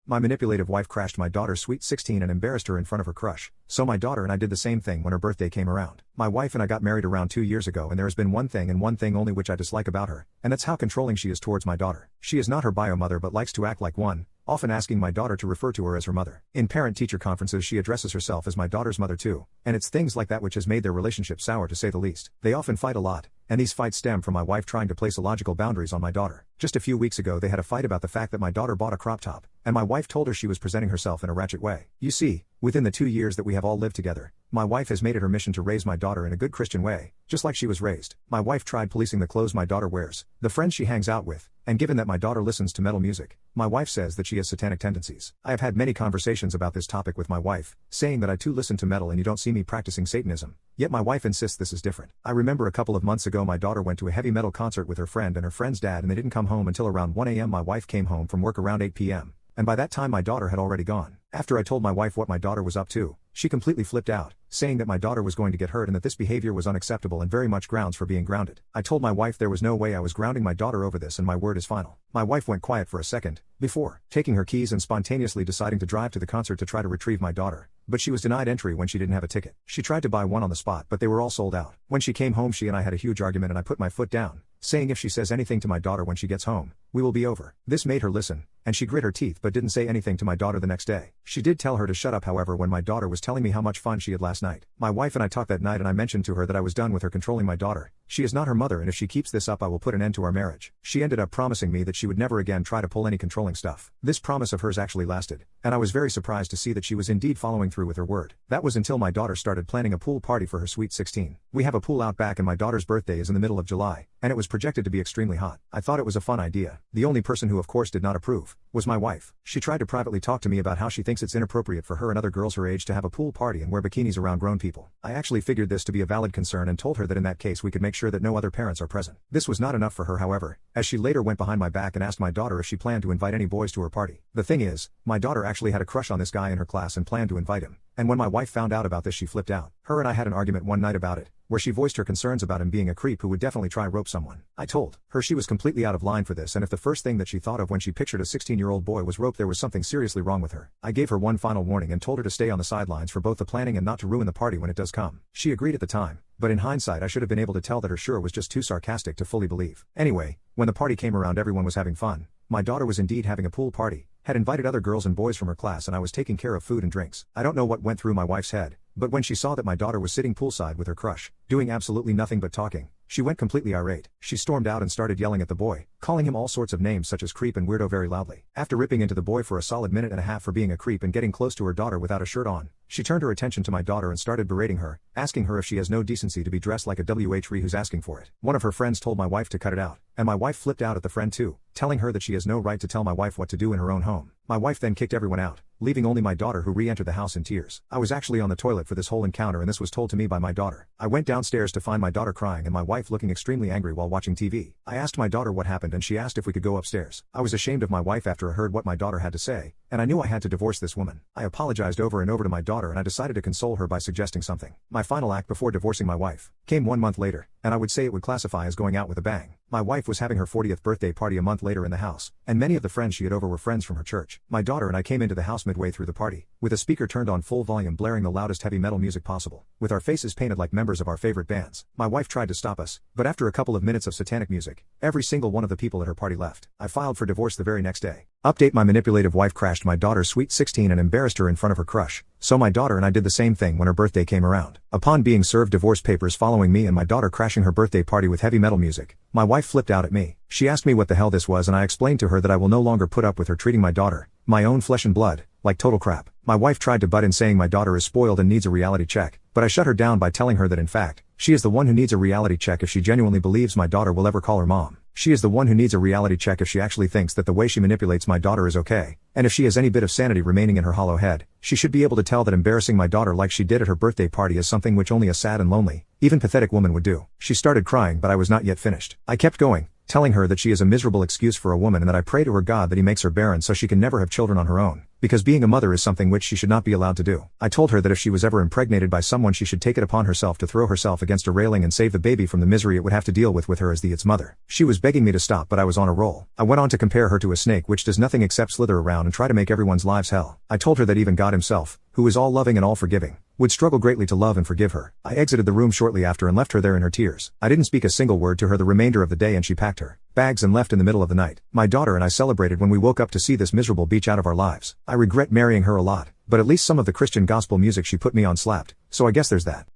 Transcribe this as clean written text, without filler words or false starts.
My manipulative wife crashed my daughter's sweet 16 and embarrassed her in front of her crush. So my daughter and I did the same thing when her birthday came around. My wife and I got married around 2 years ago, and there has been one thing and one thing only which I dislike about her, and that's how controlling she is towards my daughter. She is not her bio mother but likes to act like one, often asking my daughter to refer to her as her mother. In parent-teacher conferences she addresses herself as my daughter's mother too, and it's things like that which has made their relationship sour to say the least. They often fight a lot, and these fights stem from my wife trying to place illogical boundaries on my daughter. Just a few weeks ago they had a fight about the fact that my daughter bought a crop top, and my wife told her she was presenting herself in a ratchet way. You see, within the 2 years that we have all lived together, my wife has made it her mission to raise my daughter in a good Christian way, just like she was raised. My wife tried policing the clothes my daughter wears, the friends she hangs out with, and given that my daughter listens to metal music, my wife says that she has satanic tendencies. I have had many conversations about this topic with my wife, saying that I too listen to metal and you don't see me practicing Satanism. Yet my wife insists this is different. I remember a couple of months ago my daughter went to a heavy metal concert with her friend and her friend's dad, and they didn't come home until around 1 a.m. My wife came home from work around 8 p.m. and by that time my daughter had already gone. After I told my wife what my daughter was up to, she completely flipped out, saying that my daughter was going to get hurt and that this behavior was unacceptable and very much grounds for being grounded. I told my wife there was no way I was grounding my daughter over this, and my word is final. My wife went quiet for a second, before taking her keys and spontaneously deciding to drive to the concert to try to retrieve my daughter, but she was denied entry when she didn't have a ticket. She tried to buy one on the spot, but they were all sold out. When she came home she and I had a huge argument, and I put my foot down, saying if she says anything to my daughter when she gets home, we will be over. This made her listen, and she grit her teeth but didn't say anything to my daughter the next day. She did tell her to shut up however when my daughter was telling me how much fun she had last night. My wife and I talked that night and I mentioned to her that I was done with her controlling my daughter. She is not her mother, and if she keeps this up I will put an end to our marriage. She ended up promising me that she would never again try to pull any controlling stuff. This promise of hers actually lasted, and I was very surprised to see that she was indeed following through with her word. That was until my daughter started planning a pool party for her sweet 16. We have a pool out back and my daughter's birthday is in the middle of July, and it was projected to be extremely hot. I thought it was a fun idea. The only person who of course did not approve was my wife. She tried to privately talk to me about how she thinks it's inappropriate for her and other girls her age to have a pool party and wear bikinis around grown people. I actually figured this to be a valid concern and told her that in that case we could make sure that no other parents are present. This was not enough for her however, as she later went behind my back and asked my daughter if she planned to invite any boys to her party. The thing is, my daughter actually had a crush on this guy in her class and planned to invite him, and when my wife found out about this she flipped out. Her and I had an argument one night about it, where she voiced her concerns about him being a creep who would definitely try rope someone. I told her she was completely out of line for this, and if the first thing that she thought of when she pictured a 16-year-old boy was rope, there was something seriously wrong with her. I gave her one final warning and told her to stay on the sidelines for both the planning and not to ruin the party when it does come. She agreed at the time, but in hindsight I should have been able to tell that her sure was just too sarcastic to fully believe. Anyway, when the party came around everyone was having fun. My daughter was indeed having a pool party, had invited other girls and boys from her class, and I was taking care of food and drinks. I don't know what went through my wife's head, but when she saw that my daughter was sitting poolside with her crush, doing absolutely nothing but talking, she went completely irate. She stormed out and started yelling at the boy, calling him all sorts of names such as creep and weirdo very loudly. After ripping into the boy for a solid minute and a half for being a creep and getting close to her daughter without a shirt on, she turned her attention to my daughter and started berating her, asking her if she has no decency to be dressed like a WH who's asking for it. One of her friends told my wife to cut it out, and my wife flipped out at the friend too, telling her that she has no right to tell my wife what to do in her own home. My wife then kicked everyone out, leaving only my daughter, who re-entered the house in tears. I was actually on the toilet for this whole encounter and this was told to me by my daughter. I went downstairs to find my daughter crying and my wife looking extremely angry while watching TV. I asked my daughter what happened and she asked if we could go upstairs. I was ashamed of my wife after I heard what my daughter had to say, and I knew I had to divorce this woman. I apologized over and over to my daughter and I decided to console her by suggesting something. My final act before divorcing my wife came 1 month later, and I would say it would classify as going out with a bang. My wife was having her 40th birthday party a month later in the house, and many of the friends she had over were friends from her church. My daughter and I came into the house midway through the party, with a speaker turned on full volume blaring the loudest heavy metal music possible, with our faces painted like members of our favorite bands. My wife tried to stop us, but after a couple of minutes of satanic music, every single one of the people at her party left. I filed for divorce the very next day. Update: my manipulative wife crashed my daughter's sweet 16 and embarrassed her in front of her crush, so my daughter and I did the same thing when her birthday came around. Upon being served divorce papers following me and my daughter crashing her birthday party with heavy metal music, my wife flipped out at me. She asked me what the hell this was and I explained to her that I will no longer put up with her treating my daughter, my own flesh and blood, like total crap. My wife tried to butt in saying my daughter is spoiled and needs a reality check, but I shut her down by telling her that in fact, she is the one who needs a reality check if she genuinely believes my daughter will ever call her mom. She is the one who needs a reality check if she actually thinks that the way she manipulates my daughter is okay, and if she has any bit of sanity remaining in her hollow head, she should be able to tell that embarrassing my daughter like she did at her birthday party is something which only a sad and lonely, even pathetic woman would do. She started crying but I was not yet finished. I kept going, telling her that she is a miserable excuse for a woman and that I pray to her God that he makes her barren so she can never have children on her own, because being a mother is something which she should not be allowed to do. I told her that if she was ever impregnated by someone she should take it upon herself to throw herself against a railing and save the baby from the misery it would have to deal with her as its mother. She was begging me to stop, but I was on a roll. I went on to compare her to a snake which does nothing except slither around and try to make everyone's lives hell. I told her that even God himself, who is all loving and all forgiving, would struggle greatly to love and forgive her. I exited the room shortly after and left her there in her tears. I didn't speak a single word to her the remainder of the day, and she packed her bags and left in the middle of the night. My daughter and I celebrated when we woke up to see this miserable beach out of our lives. I regret marrying her a lot, but at least some of the Christian gospel music she put me on slapped, so I guess there's that.